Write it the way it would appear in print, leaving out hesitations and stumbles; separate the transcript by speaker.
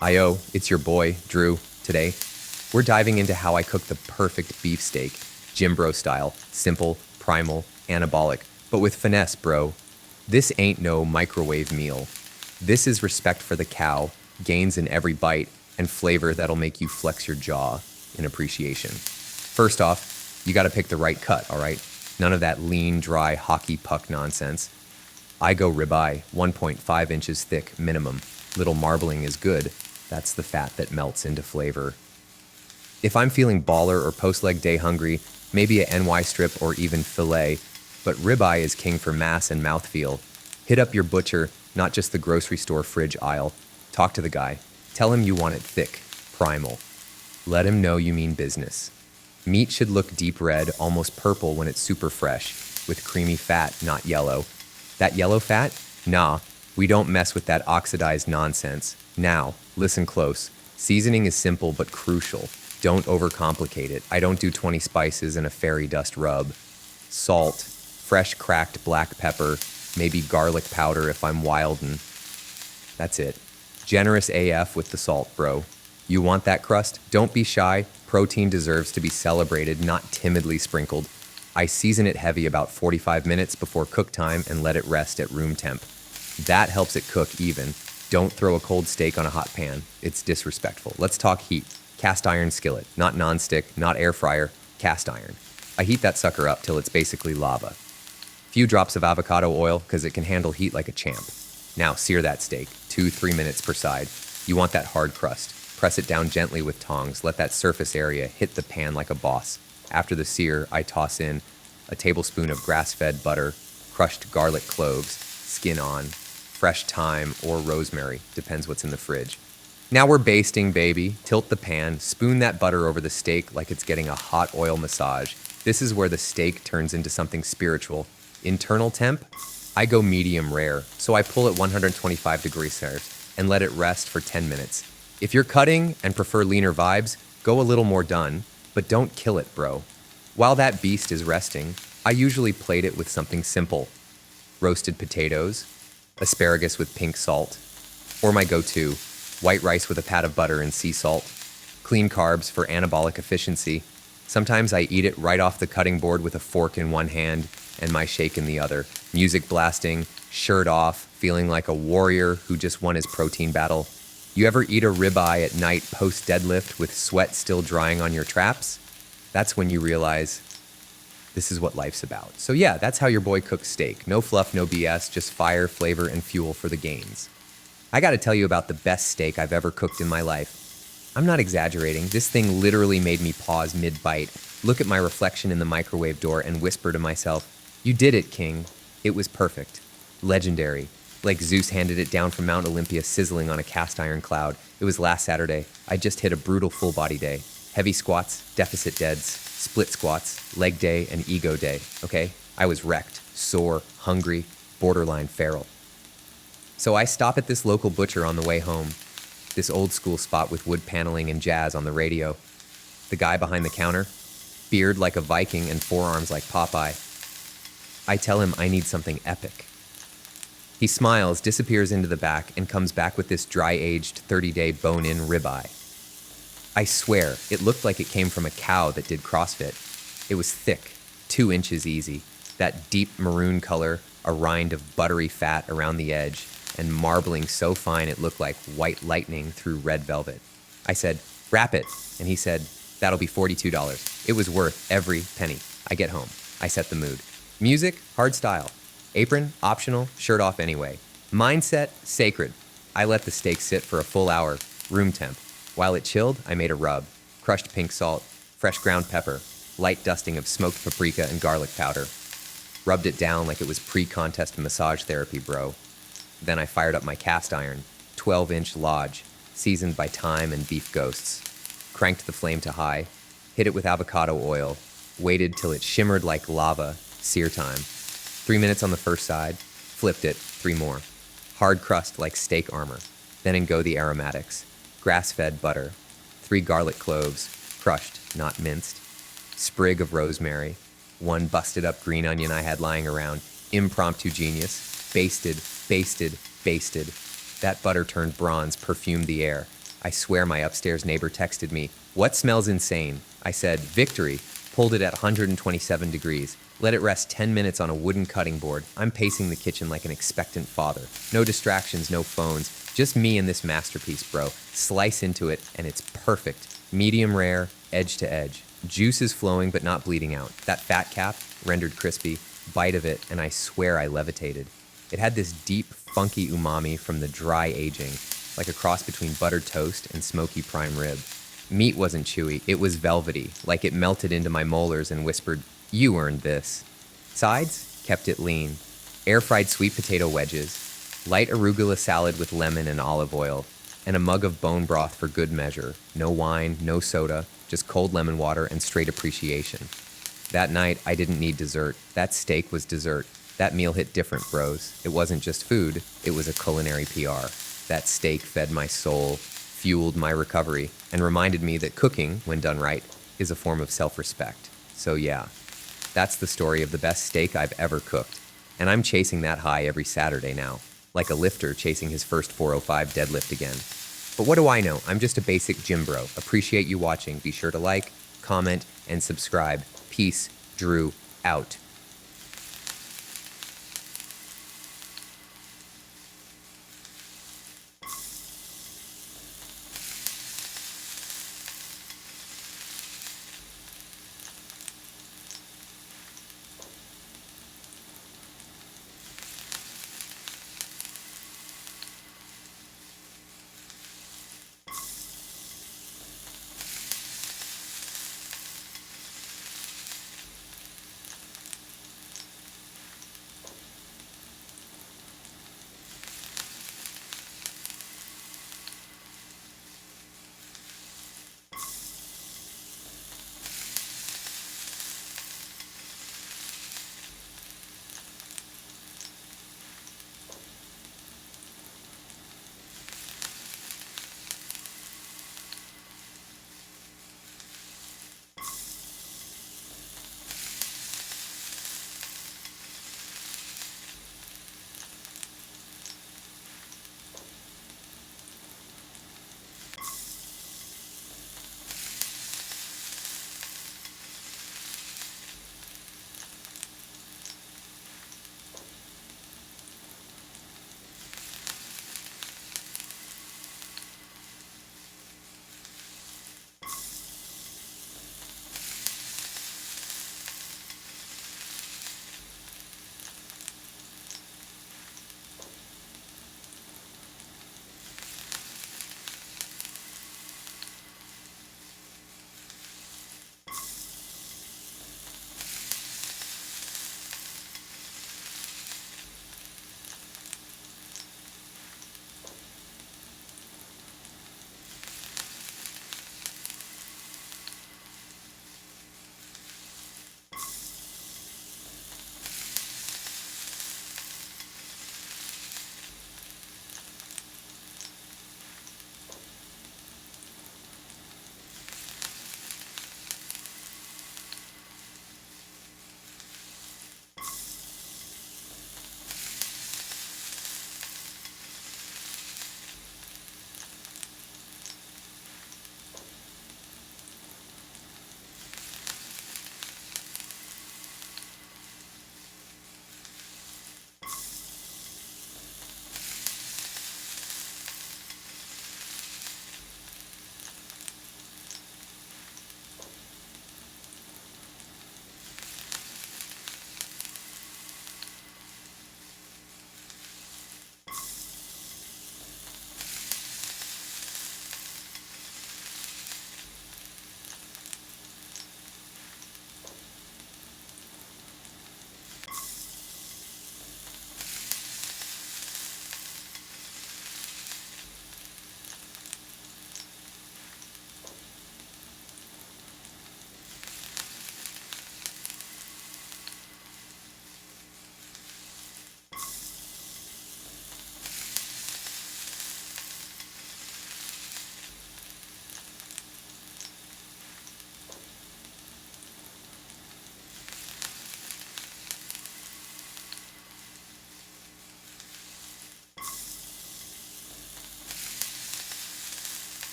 Speaker 1: Io, it's your boy, Drew. Today, we're diving into how I cook the perfect beefsteak, Gymbro style, simple, primal, anabolic, but with finesse, bro. This ain't no microwave meal. This is respect for the cow, gains in every bite, and flavor that'll make you flex your jaw in appreciation. First off, you gotta pick the right cut, all right? None of that lean, dry hockey puck nonsense. I go ribeye, 1.5 inches thick minimum. Little marbling is good. That's the fat that melts into flavor. If I'm feeling baller or post-leg day hungry, maybe a NY strip or even filet, but ribeye is king for mass and mouthfeel. Hit up your butcher, not just the grocery store fridge aisle. Talk to the guy. Tell him you want it thick, primal. Let him know you mean business. Meat should look deep red, almost purple when it's super fresh, with creamy fat, not yellow. That yellow fat? Nah, we don't mess with that oxidized nonsense. Now, listen close. Seasoning is simple but crucial. Don't overcomplicate it. I don't do 20 spices and a fairy dust rub. Salt, fresh cracked black pepper, maybe garlic powder if I'm wildin'. That's it. Generous AF with the salt, bro. You want that crust? Don't be shy. Protein deserves to be celebrated, not timidly sprinkled. I season it heavy about 45 minutes before cook time and let it rest at room temp. That helps it cook even. Don't throw a cold steak on a hot pan. It's disrespectful. Let's talk heat. Cast iron skillet, not nonstick, not air fryer, cast iron. I heat that sucker up till it's basically lava. Few drops of avocado oil because it can handle heat like a champ. Now sear that steak, 2-3 minutes per side. You want that hard crust. Press it down gently with tongs. Let that surface area hit the pan like a boss. After the sear, I toss in a tablespoon of grass-fed butter, crushed garlic cloves, skin on, fresh thyme or rosemary, depends what's in the fridge. Now we're basting, baby. Tilt the pan, spoon that butter over the steak like it's getting a hot oil massage. This is where the steak turns into something spiritual. Internal temp? I go medium rare, so I pull at 125 degrees Celsius and let it rest for 10 minutes. If you're cutting and prefer leaner vibes, go a little more done, but don't kill it, bro. While that beast is resting, I usually plate it with something simple. Roasted potatoes, asparagus with pink salt, or my go-to, white rice with a pat of butter and sea salt, clean carbs for anabolic efficiency. Sometimes I eat it right off the cutting board with a fork in one hand and my shake in the other. Music blasting, shirt off, feeling like a warrior who just won his protein battle. You ever eat a ribeye at night post deadlift with sweat still drying on your traps? That's when you realize this is what life's about. So yeah, that's how your boy cooks steak. No fluff, no BS, just fire, flavor, and fuel for the gains. I gotta tell you about the best steak I've ever cooked in my life. I'm not exaggerating. This thing literally made me pause mid-bite, look at my reflection in the microwave door, and whisper to myself, "You did it, King." It was perfect. Legendary. Like Zeus handed it down from Mount Olympia sizzling on a cast iron cloud. It was last Saturday. I just hit a brutal full body day. Heavy squats, deficit deads, split squats, leg day, and ego day, okay? I was wrecked, sore, hungry, borderline feral. So I stop at this local butcher on the way home. This old school spot with wood paneling and jazz on the radio. The guy behind the counter, beard like a Viking and forearms like Popeye. I tell him I need something epic. He smiles, disappears into the back, and comes back with this dry-aged 30-day bone-in ribeye. I swear, it looked like it came from a cow that did CrossFit. It was thick, 2 inches easy, that deep maroon color, a rind of buttery fat around the edge, and marbling so fine it looked like white lightning through red velvet. I said, "Wrap it," and he said, "That'll be $42. It was worth every penny. I get home. I set the mood. Music, hard style. Apron, optional, shirt off anyway. Mindset, sacred. I let the steak sit for a full hour, room temp. While it chilled, I made a rub. Crushed pink salt, fresh ground pepper, light dusting of smoked paprika and garlic powder. Rubbed it down like it was pre-contest massage therapy, bro. Then I fired up my cast iron, 12-inch Lodge, seasoned by thyme and beef ghosts. Cranked the flame to high, hit it with avocado oil, waited till it shimmered like lava, sear time. 3 minutes on the first side, flipped it, 3 more. Hard crust like steak armor. Then in go the aromatics. Grass-fed butter, 3 garlic cloves, crushed, not minced. Sprig of rosemary, 1 busted up green onion I had lying around. Impromptu genius. Basted, basted, basted. That butter turned bronze, perfumed the air. I swear my upstairs neighbor texted me, "What smells insane?" I said, "Victory." Pulled it at 127 degrees. Let it rest 10 minutes on a wooden cutting board. I'm pacing the kitchen like an expectant father. No distractions, no phones. Just me and this masterpiece, bro. Slice into it, and it's perfect. Medium rare, edge to edge. Juice is flowing, but not bleeding out. That fat cap, rendered crispy, bite of it, and I swear I levitated. It had this deep, funky umami from the dry aging, like a cross between buttered toast and smoky prime rib. Meat wasn't chewy, it was velvety, like it melted into my molars and whispered, "You earned this." Sides? Kept it lean. Air-fried sweet potato wedges, light arugula salad with lemon and olive oil, and a mug of bone broth for good measure. No wine, no soda, just cold lemon water and straight appreciation. That night, I didn't need dessert. That steak was dessert. That meal hit different, bros. It wasn't just food, it was a culinary PR. That steak fed my soul, fueled my recovery, and reminded me that cooking, when done right, is a form of self-respect. So yeah, that's the story of the best steak I've ever cooked. And I'm chasing that high every Saturday now, like a lifter chasing his first 405 deadlift again. But what do I know? I'm just a basic gym bro. Appreciate you watching. Be sure to like, comment, and subscribe. Peace, Drew, out.